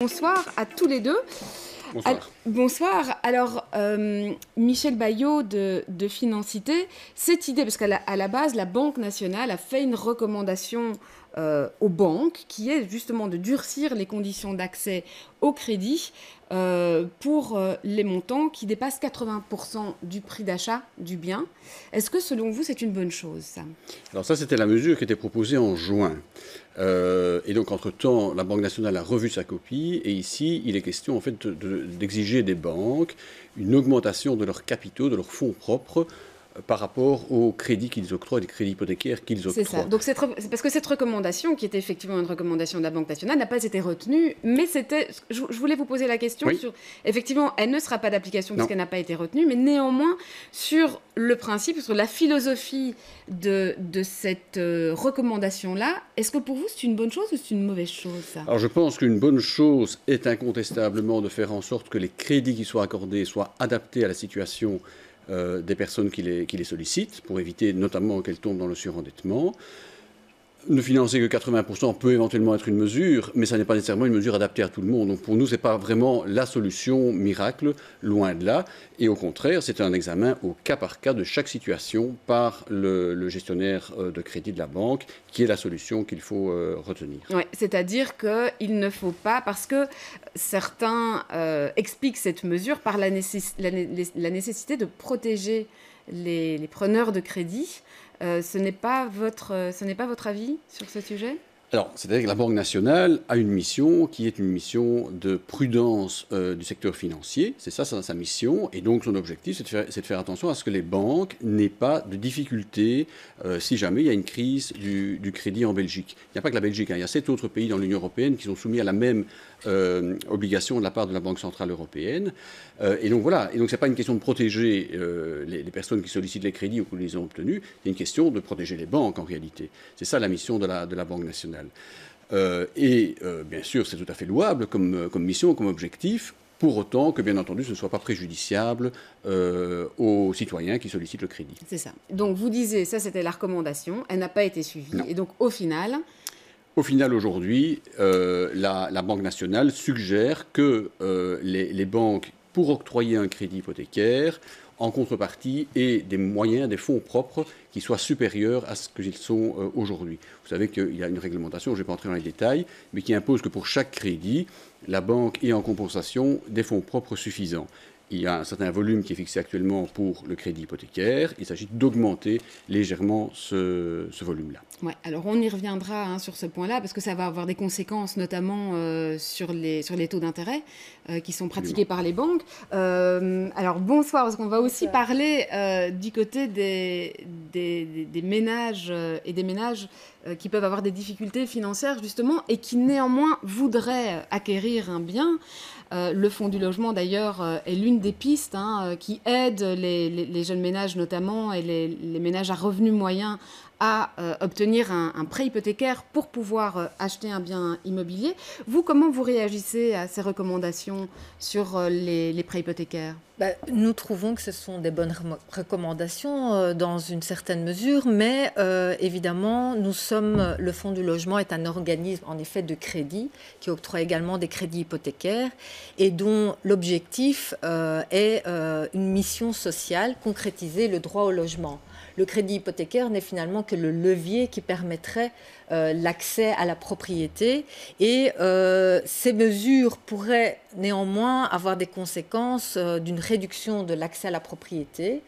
Bonsoir à tous les deux. Bonsoir. Bonsoir. Alors, Michel Baillot de Financité, cette idée, parce qu'à la base, la Banque nationale a fait une recommandation aux banques qui est justement de durcir les conditions d'accès au crédit pour les montants qui dépassent 80% du prix d'achat du bien. Est-ce que selon vous, c'est une bonne chose, ça? Alors ça, c'était la mesure qui était proposée en juin. Et donc, entre-temps, la Banque nationale a revu sa copie. Et ici, il est question, en fait, d'exiger des banques une augmentation de leurs capitaux, de leurs fonds propres, par rapport aux crédits qu'ils octroient, des crédits hypothécaires qu'ils octroient. C'est ça. Donc c'est parce que cette recommandation, qui était effectivement une recommandation de la Banque nationale, n'a pas été retenue, mais c'était. Je voulais vous poser la question sur. Effectivement, elle ne sera pas d'application puisqu'elle n'a pas été retenue, mais néanmoins sur le principe, sur la philosophie de cette recommandation-là, est-ce que pour vous c'est une bonne chose ou c'est une mauvaise chose, ça? Alors je pense qu'une bonne chose est incontestablement de faire en sorte que les crédits qui soient accordés soient adaptés à la situation des personnes qui les sollicitent, pour éviter notamment qu'elles tombent dans le surendettement. Ne financer que 80% peut éventuellement être une mesure, mais ça n'est pas nécessairement une mesure adaptée à tout le monde. Donc pour nous, ce n'est pas vraiment la solution miracle, loin de là. Et au contraire, c'est un examen au cas par cas de chaque situation par le gestionnaire de crédit de la banque, qui est la solution qu'il faut retenir. Ouais, c'est-à-dire qu'il ne faut pas, parce que certains expliquent cette mesure par la nécessité de protéger les preneurs de crédit. Ce n'est pas votre avis sur ce sujet? Alors, c'est-à-dire que la Banque nationale a une mission qui est une mission de prudence du secteur financier. C'est ça sa mission. Et donc, son objectif, c'est de faire attention à ce que les banques n'aient pas de difficultés si jamais il y a une crise du crédit en Belgique. Il n'y a pas que la Belgique, il y a 7 autres pays dans l'Union européenne qui sont soumis à la même obligation de la part de la Banque centrale européenne. Et donc, voilà. Et donc, ce n'est pas une question de protéger les personnes qui sollicitent les crédits ou qui les ont obtenus. C'est une question de protéger les banques, en réalité. C'est ça la mission de la Banque nationale. Bien sûr, c'est tout à fait louable comme mission, comme objectif, pour autant que, bien entendu, ce ne soit pas préjudiciable aux citoyens qui sollicitent le crédit. C'est ça. Donc, vous disiez, ça, c'était la recommandation. Elle n'a pas été suivie. Non. Et donc, au final, aujourd'hui, la Banque nationale suggère que les banques, pour octroyer un crédit hypothécaire, en contrepartie, aient des moyens, des fonds propres qui soient supérieurs à ce qu'ils sont aujourd'hui. Vous savez qu'il y a une réglementation, je ne vais pas entrer dans les détails, mais qui impose que pour chaque crédit, la banque ait en compensation des fonds propres suffisants. Il y a un certain volume qui est fixé actuellement pour le crédit hypothécaire. Il s'agit d'augmenter légèrement ce volume-là. Ouais, alors on y reviendra sur ce point-là, parce que ça va avoir des conséquences, notamment sur les taux d'intérêt qui sont pratiqués par les banques. Alors bonsoir, parce qu'on va aussi parler du côté des ménages et des ménages qui peuvent avoir des difficultés financières, justement, et qui néanmoins voudraient acquérir un bien. Le Fonds du logement, d'ailleurs, est l'une des pistes qui aide les jeunes ménages, notamment, et les ménages à revenus moyens à obtenir un prêt hypothécaire pour pouvoir acheter un bien immobilier. Vous, comment vous réagissez à ces recommandations sur les prêts hypothécaires? Nous trouvons que ce sont des bonnes recommandations dans une certaine mesure, mais évidemment, le Fonds du logement est un organisme en effet de crédit qui octroie également des crédits hypothécaires et dont l'objectif est une mission sociale, concrétiser le droit au logement. Le crédit hypothécaire n'est finalement que le levier qui permettrait l'accès à la propriété et ces mesures pourraient néanmoins avoir des conséquences d'une réduction de l'accès à la propriété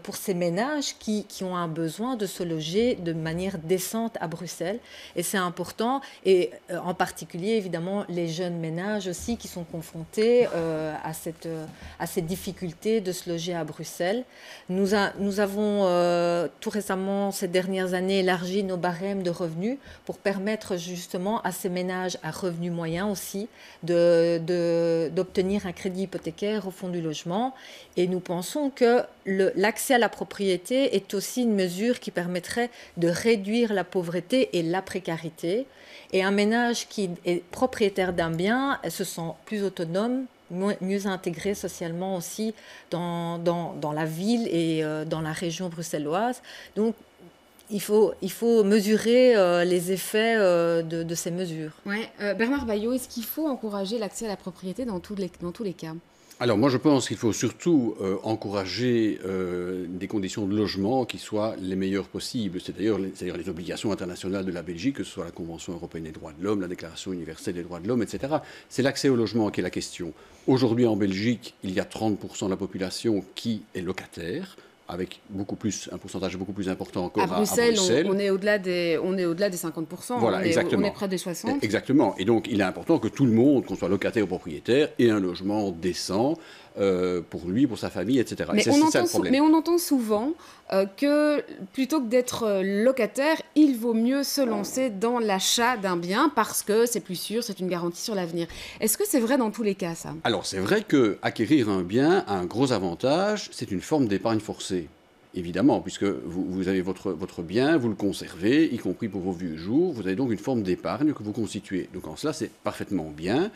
pour ces ménages qui ont un besoin de se loger de manière décente à Bruxelles. Et c'est important, et en particulier, évidemment, les jeunes ménages aussi qui sont confrontés à cette difficulté de se loger à Bruxelles. Nous avons tout récemment, ces dernières années, élargi nos barèmes de revenus pour permettre justement à ces ménages à revenus moyens aussi d'obtenir un crédit hypothécaire au Fonds du logement. Et nous pensons que l'accès à la propriété est aussi une mesure qui permettrait de réduire la pauvreté et la précarité. Et un ménage qui est propriétaire d'un bien se sent plus autonome, mieux intégré socialement aussi dans la ville et dans la région bruxelloise. Donc, il faut mesurer les effets de ces mesures. Ouais. Bernard Baillot, est-ce qu'il faut encourager l'accès à la propriété dans tous les cas? Alors moi je pense qu'il faut surtout encourager des conditions de logement qui soient les meilleures possibles. C'est d'ailleurs les obligations internationales de la Belgique, que ce soit la Convention européenne des droits de l'homme, la Déclaration universelle des droits de l'homme, etc. C'est l'accès au logement qui est la question. Aujourd'hui en Belgique, il y a 30% de la population qui est locataire, avec un pourcentage beaucoup plus important encore à Bruxelles. On est au-delà des 50%, voilà, on est près des 60%. Exactement. Et donc, il est important que tout le monde, qu'on soit locataire ou propriétaire, ait un logement décent pour lui, pour sa famille, etc. Mais on entend souvent que plutôt que d'être locataire, il vaut mieux se lancer dans l'achat d'un bien parce que c'est plus sûr, c'est une garantie sur l'avenir. Est-ce que c'est vrai dans tous les cas, ça? Alors, c'est vrai qu'acquérir un bien a un gros avantage, c'est une forme d'épargne forcée. Évidemment, puisque vous avez votre bien, vous le conservez, y compris pour vos vieux jours, vous avez donc une forme d'épargne que vous constituez. Donc en cela, c'est parfaitement bien.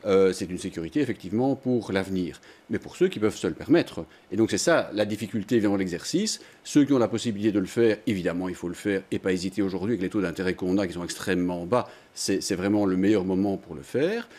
C'est une sécurité, effectivement, pour l'avenir. Mais pour ceux qui peuvent se le permettre. Et donc c'est ça, la difficulté dans l'exercice. Ceux qui ont la possibilité de le faire, évidemment, il faut le faire et pas hésiter aujourd'hui avec les taux d'intérêt qu'on a, qui sont extrêmement bas. C'est vraiment le meilleur moment pour le faire.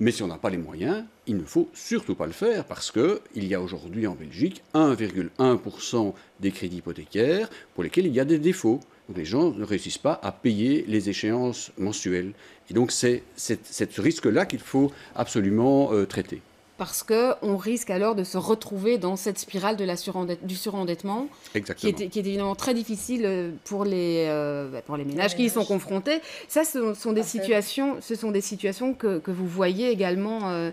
Mais si on n'a pas les moyens, il ne faut surtout pas le faire parce qu'il y a aujourd'hui en Belgique 1,1% des crédits hypothécaires pour lesquels il y a des défauts. Donc les gens ne réussissent pas à payer les échéances mensuelles. Et donc c'est ce risque-là qu'il faut absolument traiter. Parce qu'on risque alors de se retrouver dans cette spirale du surendettement, qui est évidemment très difficile pour les ménages qui y sont confrontés. Ça, ce sont des situations que vous voyez également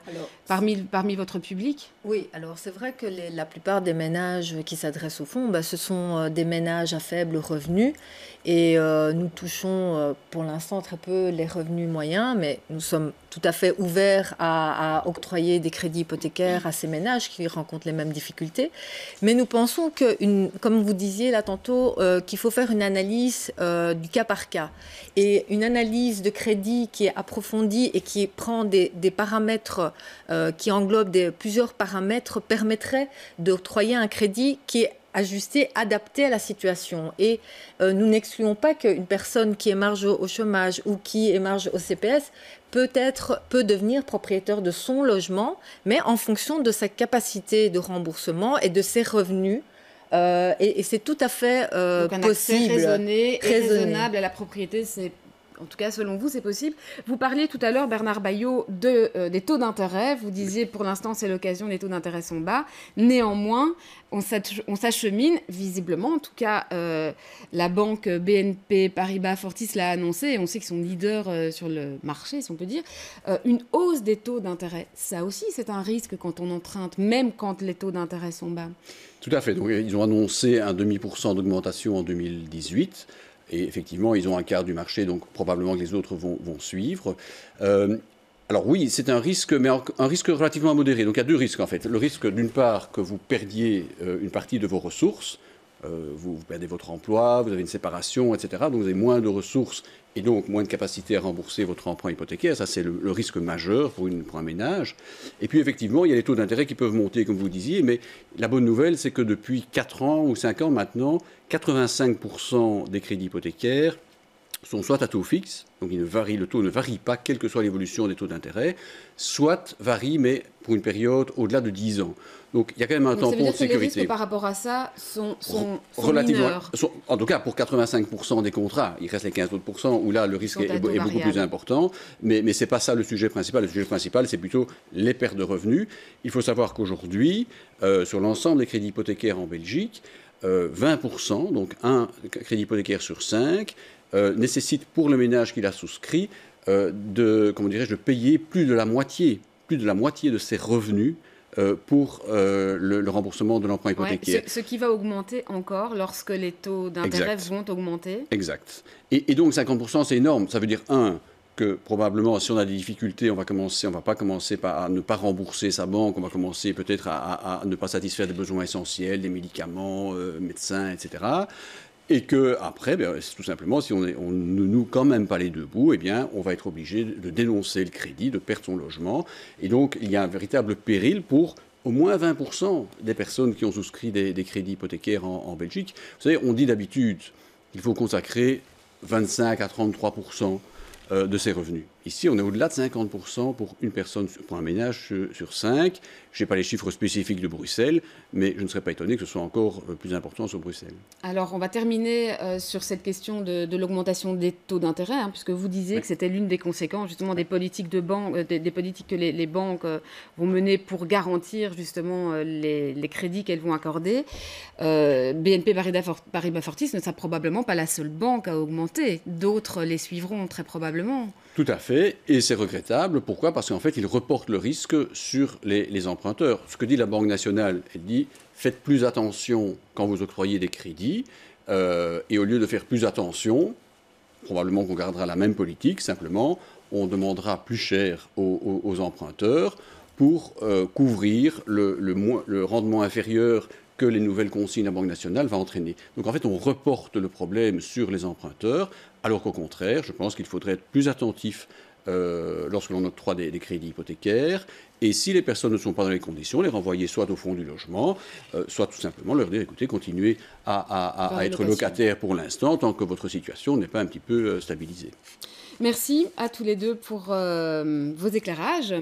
parmi votre public? Oui, alors c'est vrai que la plupart des ménages qui s'adressent au fonds, ce sont des ménages à faible revenu. Et nous touchons pour l'instant très peu les revenus moyens, mais nous sommes tout à fait ouverts à octroyer des crédits hypothécaires à ces ménages qui rencontrent les mêmes difficultés. Mais nous pensons comme vous disiez là tantôt, qu'il faut faire une analyse du cas par cas. Et une analyse de crédit qui est approfondie et qui prend des paramètres, qui englobe plusieurs paramètres, permettrait d'octroyer un crédit qui est ajusté, adapté à la situation. Et nous n'excluons pas qu'une personne qui émarge au chômage ou qui émarge au CPS peut devenir propriétaire de son logement, mais en fonction de sa capacité de remboursement et de ses revenus. Et c'est tout à fait donc un possible. Accès raisonné et raisonnable à la propriété, en tout cas, selon vous, c'est possible. Vous parliez tout à l'heure, Bernard Baillot, des taux d'intérêt. Vous disiez, pour l'instant, c'est l'occasion, les taux d'intérêt sont bas. Néanmoins, on s'achemine, visiblement. En tout cas, la banque BNP Paribas Fortis l'a annoncé, et on sait qu'ils sont leaders sur le marché, si on peut dire. Une hausse des taux d'intérêt, ça aussi, c'est un risque quand on emprunte, même quand les taux d'intérêt sont bas. Tout à fait. Donc, ils ont annoncé un 0,5% d'augmentation en 2018. Et effectivement, ils ont un quart du marché, donc probablement que les autres vont suivre. Alors oui, c'est un risque, mais un risque relativement modéré. Donc il y a deux risques en fait. Le risque d'une part que vous perdiez une partie de vos ressources. Vous perdez votre emploi, vous avez une séparation, etc. Donc vous avez moins de ressources et donc moins de capacité à rembourser votre emprunt hypothécaire. Ça, c'est le risque majeur pour un ménage. Et puis effectivement, il y a les taux d'intérêt qui peuvent monter, comme vous disiez, mais la bonne nouvelle, c'est que depuis 4 ans ou 5 ans maintenant, 85% des crédits hypothécaires sont soit à taux fixe, donc le taux ne varie pas, quelle que soit l'évolution des taux d'intérêt, soit varie, mais pour une période au-delà de 10 ans. Donc il y a quand même un tampon de sécurité. Ça veut dire que les risques par rapport à ça sont relativement mineurs. En tout cas, pour 85% des contrats, il reste les 15 autres % où là, le risque est beaucoup plus important. Mais ce n'est pas ça le sujet principal. Le sujet principal, c'est plutôt les pertes de revenus. Il faut savoir qu'aujourd'hui, sur l'ensemble des crédits hypothécaires en Belgique, 20%, donc un crédit hypothécaire sur 5, nécessite pour le ménage qui l'a souscrit de payer plus de la moitié de ses revenus pour le remboursement de l'emprunt hypothécaire. Ce qui va augmenter encore lorsque les taux d'intérêt vont augmenter. Exact. Et donc 50%, c'est énorme. Ça veut dire, que probablement, si on a des difficultés, on va pas commencer à ne pas rembourser sa banque, on va commencer peut-être à ne pas satisfaire des besoins essentiels, des médicaments, médecins, etc. Et qu'après, tout simplement, si on ne noue quand même pas les deux bouts, on va être obligé de dénoncer le crédit, de perdre son logement. Et donc, il y a un véritable péril pour au moins 20% des personnes qui ont souscrit des crédits hypothécaires en Belgique. Vous savez, on dit d'habitude il faut consacrer 25 à 33% de ses revenus. Ici, on est au-delà de 50% pour une personne, pour un ménage sur 5. Je n'ai pas les chiffres spécifiques de Bruxelles, mais je ne serais pas étonné que ce soit encore plus important sur Bruxelles. Alors, on va terminer sur cette question de l'augmentation des taux d'intérêt, hein, puisque vous disiez que c'était l'une des conséquences justement des politiques de banque, des politiques que les banques vont mener pour garantir justement les crédits qu'elles vont accorder. BNP Paribas Fortis ne sera probablement pas la seule banque à augmenter. D'autres les suivront très probablement. Tout à fait, et c'est regrettable. Pourquoi? Parce qu'en fait, ils reportent le risque sur les emprunteurs. Ce que dit la Banque nationale, elle dit faites plus attention quand vous octroyez des crédits, et au lieu de faire plus attention, probablement qu'on gardera la même politique, simplement, on demandera plus cher aux emprunteurs pour couvrir le rendement inférieur que les nouvelles consignes de la Banque nationale va entraîner. Donc en fait, on reporte le problème sur les emprunteurs, alors qu'au contraire, je pense qu'il faudrait être plus attentif lorsque l'on octroie des crédits hypothécaires. Et si les personnes ne sont pas dans les conditions, les renvoyer soit au fonds du logement, soit tout simplement leur dire, écoutez, continuez à être locataire pour l'instant, tant que votre situation n'est pas un petit peu stabilisée. Merci à tous les deux pour vos éclairages.